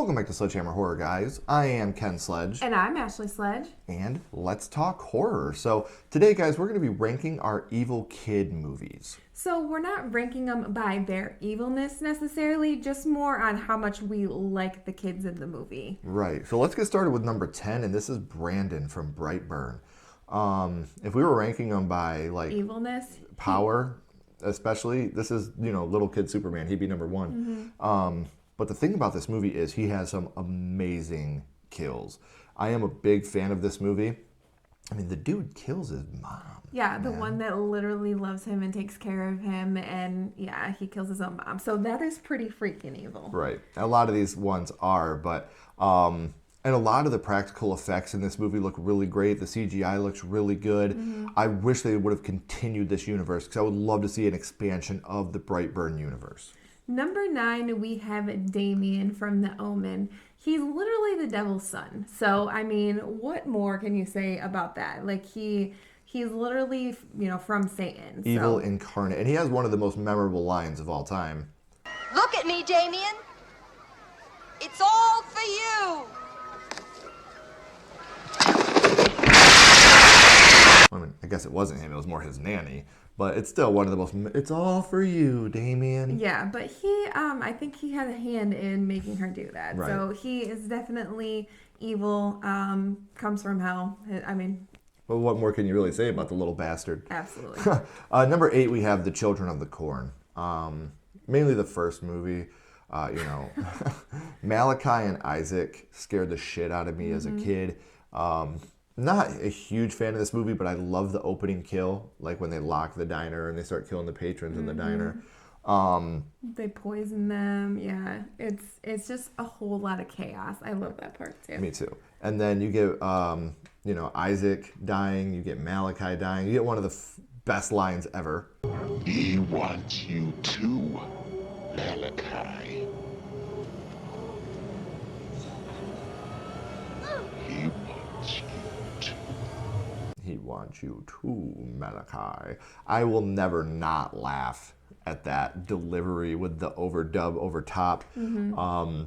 Welcome back to Sledgehammer Horror, guys. I am Ken Sledge. And I'm Ashley Sledge. And let's talk horror. So today, guys, we're going to be ranking our evil kid movies. So we're not ranking them by their evilness necessarily, just more on how much we like the kids in the movie. Right. So let's get started with number 10, and this is Brandon from Brightburn. If we were ranking them by, like... evilness? Power, especially, this is, little kid Superman. He'd be number one. Mm-hmm. But the thing about this movie is he has some amazing kills. I am a big fan of this movie. I mean, the dude kills his mom. Yeah, the one that literally loves him and takes care of him, and yeah, he kills his own mom. So that is pretty freaking evil. Right. A lot of these ones are, but and a lot of the practical effects in this movie look really great. The CGI looks really good. Mm-hmm. I wish they would have continued this universe because I would love to see an expansion of the Brightburn universe. Number 9, we have Damien from The Omen. He's literally the devil's son. So, I mean, what more can you say about that? Like, he's literally, from Satan. Evil incarnate. And he has one of the most memorable lines of all time. Look at me, Damien. It's all for you. I mean, I guess it wasn't him. It was more his nanny. But it's still one of the most... It's all for you, Damien. Yeah, but I think he had a hand in making her do that. Right. So he is definitely evil, comes from hell. I mean... Well, what more can you really say about the little bastard? Absolutely. Number 8, we have The Children of the Corn. Mainly the first movie. Malachi and Isaac scared the shit out of me as a kid. Not a huge fan of this movie, but I love the opening kill, like when they lock the diner and they start killing the patrons in the diner. They poison them. Yeah, it's just a whole lot of chaos. I love that part too. Me too. And then you get Isaac dying. You get Malachi dying. You get one of the best lines ever. He wants you too, Malachi. He wants you. He wants you too, Malachi. I will never not laugh at that delivery with the overdub over top. Mm-hmm.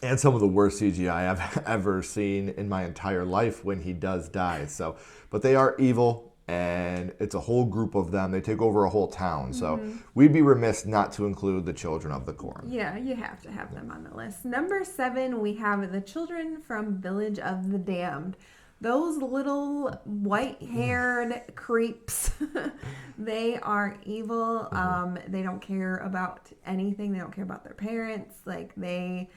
And some of the worst CGI I've ever seen in my entire life when he does die. So, but they are evil, and it's a whole group of them. They take over a whole town. So we'd be remiss not to include the Children of the Corn. Yeah, you have to have them on the list. Number 7, we have the children from Village of the Damned. Those little white-haired creeps, they are evil. They don't care about anything. They don't care about their parents. Like, they're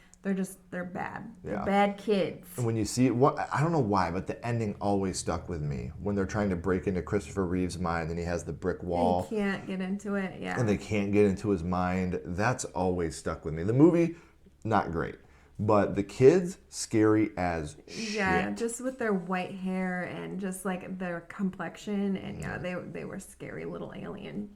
bad. Yeah. They're bad kids. And when you see it, I don't know why, but the ending always stuck with me. When they're trying to break into Christopher Reeve's mind and he has the brick wall. They can't get into it, yeah. And they can't get into his mind. That's always stuck with me. The movie, not great. But the kids, scary as shit. Yeah, just with their white hair and just like their complexion. And yeah, they were scary little alien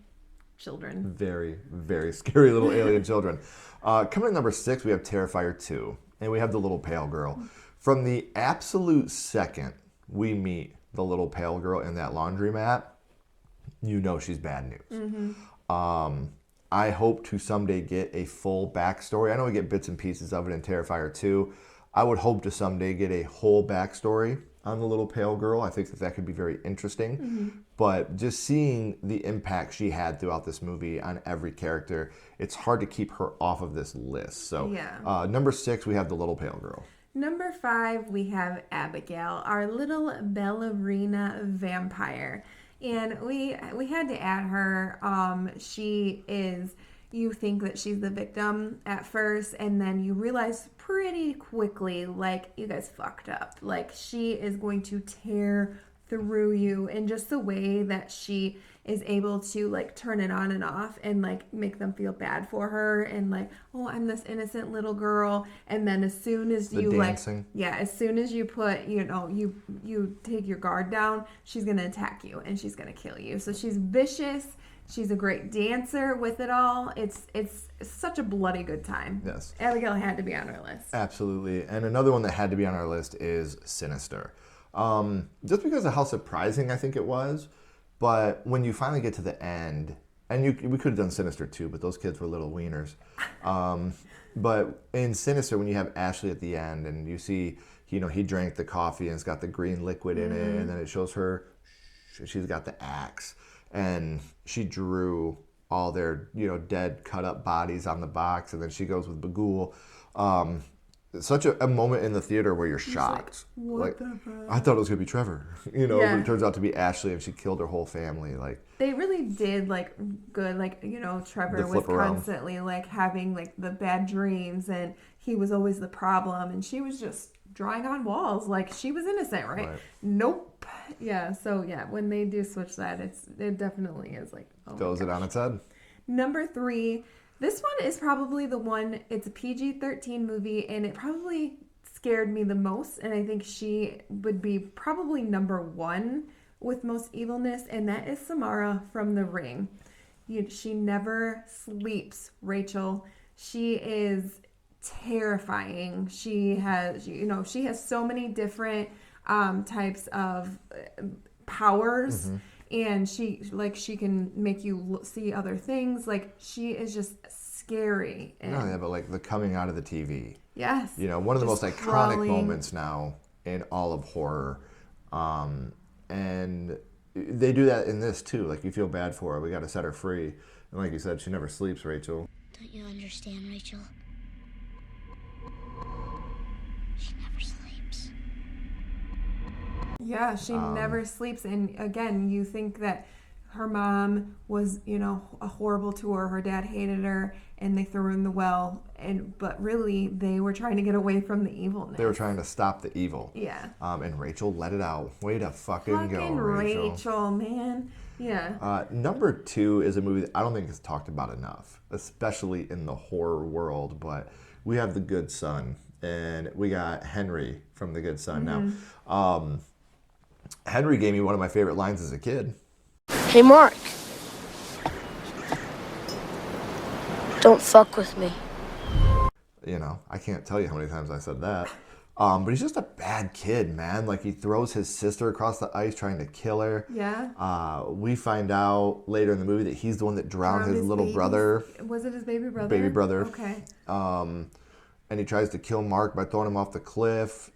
children. Very, very scary little alien children. Coming at number 6, we have Terrifier 2. And we have the little pale girl. From the absolute second we meet the little pale girl in that laundromat, you know she's bad news. Mm-hmm. I hope to someday get a full backstory. I know we get bits and pieces of it in Terrifier 2. I would hope to someday get a whole backstory on the little pale girl. I think that could be very interesting. Mm-hmm. But just seeing the impact she had throughout this movie on every character, it's hard to keep her off of this list. So yeah. Number 6, we have the little pale girl. Number 5, we have Abigail, our little ballerina vampire. And we had to add her. She is, you think that she's the victim at first, and then you realize pretty quickly, like, you guys fucked up. Like, she is going to tear through you, and just the way that she is able to, like, turn it on and off and, like, make them feel bad for her and, like, oh, I'm this innocent little girl. And then as soon as you, dancing. as soon as you put, you take your guard down, she's going to attack you and she's going to kill you. So she's vicious. She's a great dancer with it all. It's such a bloody good time. Yes. Abigail had to be on our list. Absolutely. And another one that had to be on our list is Sinister. Just because of how surprising I think it was. But when you finally get to the end And we could have done Sinister too, but those kids were little wieners. But in Sinister, when you have Ashley at the end and you see, he drank the coffee and it's got the green liquid in it, and then it shows her, she's got the axe, and she drew all their, dead, cut up bodies on the box, and then she goes with Bagul. Such a moment in the theater where you're shocked. What the fuck? I thought it was gonna be Trevor, but it turns out to be Ashley, and she killed her whole family. They really did good. Trevor was constantly having the bad dreams, and he was always the problem, and she was just drawing on walls she was innocent, right? Nope. Yeah. So yeah, when they do switch that, it definitely is throws it on its head. Number 3. This one is probably the one, it's a PG-13 movie, and it probably scared me the most, and I think she would be probably number 1 with most evilness, and that is Samara from The Ring. She never sleeps, Rachel. She is terrifying. She has so many different types of powers. Mm-hmm. And she can make you see other things. She is just scary. And but the coming out of the TV. Yes. One of the most iconic moments now in all of horror. And they do that in this too. You feel bad for her. We got to set her free. And like you said, she never sleeps, Rachel. Don't you understand, Rachel? She never sleeps. Yeah, she never sleeps. And again, you think that her mom was, horrible to her. Her dad hated her, and they threw her in the well. But really, they were trying to get away from the evilness. They were trying to stop the evil. Yeah. And Rachel let it out. Way to fucking go, Rachel, man. Yeah. Number 2 is a movie that I don't think is talked about enough, especially in the horror world. But we have The Good Son, and we got Henry from The Good Son. Mm-hmm. Now, Henry gave me one of my favorite lines as a kid. Hey, Mark. Don't fuck with me. I can't tell you how many times I said that. But he's just a bad kid, man. He throws his sister across the ice trying to kill her. Yeah. We find out later in the movie that he's the one that drowned his little brother. Was it his baby brother? Baby brother. Okay. And he tries to kill Mark by throwing him off the cliff.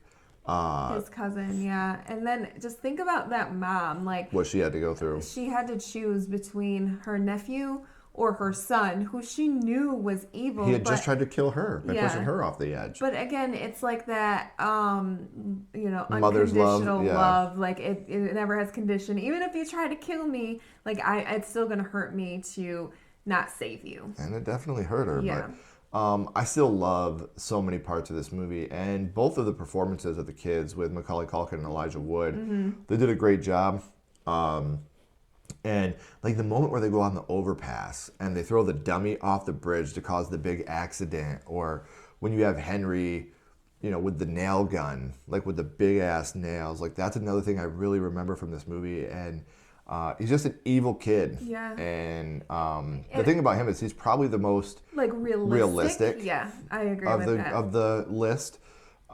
His cousin, yeah. And then just think about that mom. What she had to go through. She had to choose between her nephew or her son, who she knew was evil. He had just tried to kill her by pushing her off the edge. But again, it's that, mother's unconditional love. It never has condition. Even if you try to kill me, it's still going to hurt me to not save you. And it definitely hurt her. Yeah. But I still love so many parts of this movie, and both of the performances of the kids with Macaulay Culkin and Elijah Wood, mm-hmm. they did a great job. And the moment where they go on the overpass and they throw the dummy off the bridge to cause the big accident, or when you have Henry, with the nail gun, with the big ass nails, that's another thing I really remember from this movie. And he's just an evil kid. Yeah. And the thing about him is he's probably the most realistic. Yeah, I agree with that. Of the list.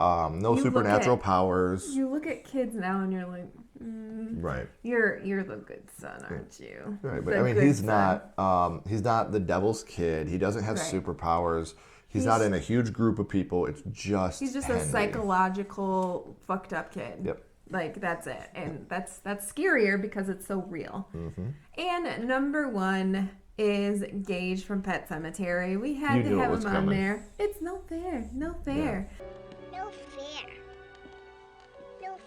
No supernatural powers. You look at kids now and you're like, right. You're the good son, aren't you? Right, but he's not the devil's kid. He doesn't have superpowers. He's not in a huge group of people. It's just he's just Henry. A psychological fucked up kid. Yep. That's it. And that's scarier because it's so real. Mm-hmm. And number 1 is Gage from Pet Sematary. We had to have him on there. It's no fair. Yeah. No fair. No fair. No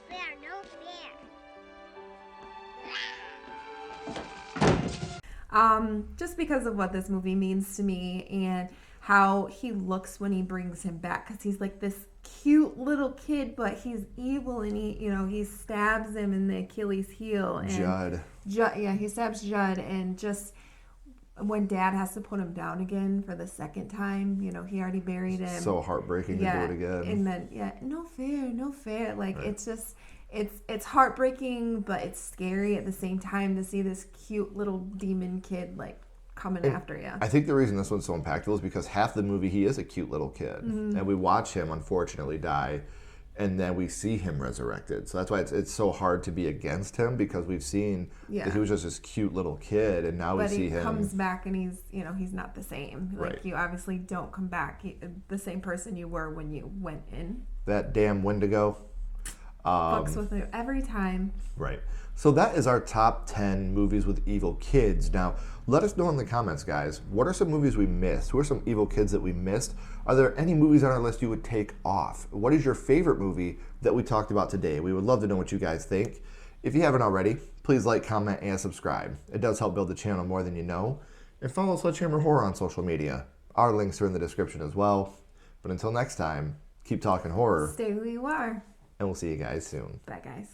fair. Just because of what this movie means to me and how he looks when he brings him back, because he's this cute little kid, but he's evil, and he stabs him in the Achilles heel. And Judd. He stabs Judd, and just when Dad has to put him down again for the second time, he already buried him. So heartbreaking to do it again. And then no fair. Right. It's just it's heartbreaking, but it's scary at the same time to see this cute little demon kid coming after you. I think the reason this one's so impactful is because half the movie he is a cute little kid, mm-hmm. and we watch him unfortunately die and then we see him resurrected. So that's why it's so hard to be against him, because we've seen that he was just this cute little kid, and now we see him. But he comes back and he's not the same. Like, Right. you obviously don't come back the same person you were when you went in. That damn Wendigo. Fucks with you every time. Right. So that is our top 10 movies with evil kids. Now, let us know in the comments, guys. What are some movies we missed? Who are some evil kids that we missed? Are there any movies on our list you would take off? What is your favorite movie that we talked about today? We would love to know what you guys think. If you haven't already, please like, comment, and subscribe. It does help build the channel more than you know. And follow Sledgehammer Horror on social media. Our links are in the description as well. But until next time, keep talking horror. Stay who you are. And we'll see you guys soon. Bye, guys.